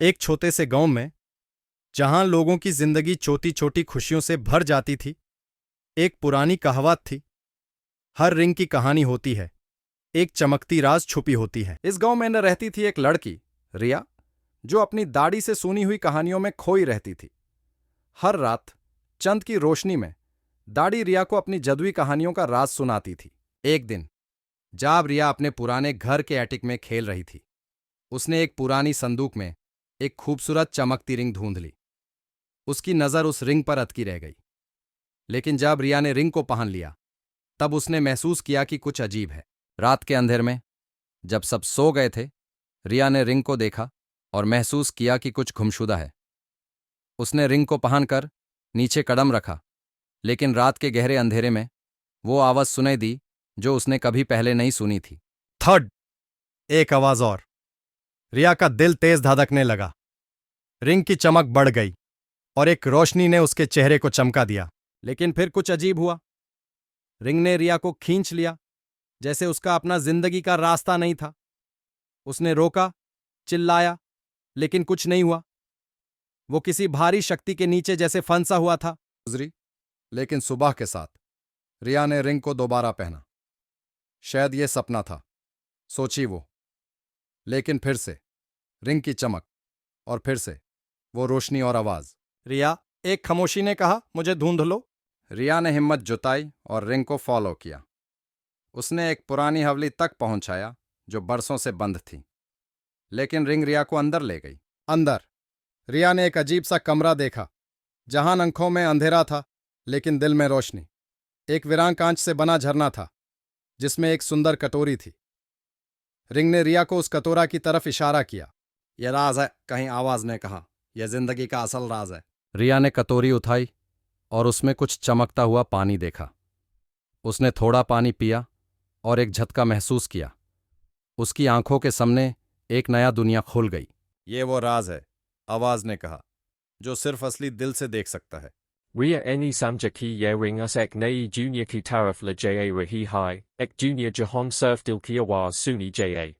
एक छोटे से गांव में, जहां लोगों की जिंदगी छोटी छोटी खुशियों से भर जाती थी, एक पुरानी कहावत थी। हर रिंग की कहानी होती है, एक चमकती राज छुपी होती है। इस गांव में न रहती थी एक लड़की, रिया, जो अपनी दाढ़ी से सुनी हुई कहानियों में खोई रहती थी। हर रात चंद की रोशनी में दाढ़ी रिया को अपनी जदुई कहानियों का राज सुनाती थी। एक दिन जब रिया अपने पुराने घर के एटिक में खेल रही थी, उसने एक पुरानी संदूक में एक खूबसूरत चमकती रिंग ढूंढ ली। उसकी नजर उस रिंग पर अटकी रह गई। लेकिन जब रिया ने रिंग को पहन लिया, तब उसने महसूस किया कि कुछ अजीब है। रात के अंधेर में जब सब सो गए थे, रिया ने रिंग को देखा और महसूस किया कि कुछ गुमशुदा है। उसने रिंग को पहनकर नीचे कदम रखा, लेकिन रात के गहरे अंधेरे में वो आवाज सुनाई दी जो उसने कभी पहले नहीं सुनी थी। थर्ड। एक आवाज और। रिया का दिल तेज धड़कने लगा। रिंग की चमक बढ़ गई और एक रोशनी ने उसके चेहरे को चमका दिया। लेकिन फिर कुछ अजीब हुआ। रिंग ने रिया को खींच लिया, जैसे उसका अपना जिंदगी का रास्ता नहीं था। उसने रोका, चिल्लाया, लेकिन कुछ नहीं हुआ। वो किसी भारी शक्ति के नीचे जैसे फंसा हुआ था। गुजरी, लेकिन सुबह के साथ रिया ने रिंग को दोबारा पहना। शायद ये सपना था, सोची वो। लेकिन फिर से रिंग की चमक, और फिर से वो रोशनी और आवाज। रिया, एक खामोशी ने कहा, मुझे ढूंढ लो। रिया ने हिम्मत जुटाई और रिंग को फॉलो किया। उसने एक पुरानी हवेली तक पहुंचाया जो बरसों से बंद थी। लेकिन रिंग रिया को अंदर ले गई। अंदर रिया ने एक अजीब सा कमरा देखा, जहां आंखों में अंधेरा था लेकिन दिल में रोशनी। एक वीरान कांच से बना झरना था, जिसमें एक सुंदर कटोरी थी। रिंग ने रिया को उस कटोरा की तरफ इशारा किया। यह राज है, कहीं आवाज ने कहा। यह जिंदगी का असल राज है। रिया ने कटोरी उठाई और उसमें कुछ चमकता हुआ पानी देखा। उसने थोड़ा पानी पिया और एक झटका महसूस किया। उसकी आंखों के सामने एक नया दुनिया खुल गई। ये वो राज है, आवाज ने कहा, जो सिर्फ असली दिल से देख सकता है। Ria eni samjaki ye ring us ek nei junior ki taraf la ja rahi hai, ek junior jahan surf dil ki awaz suni ja.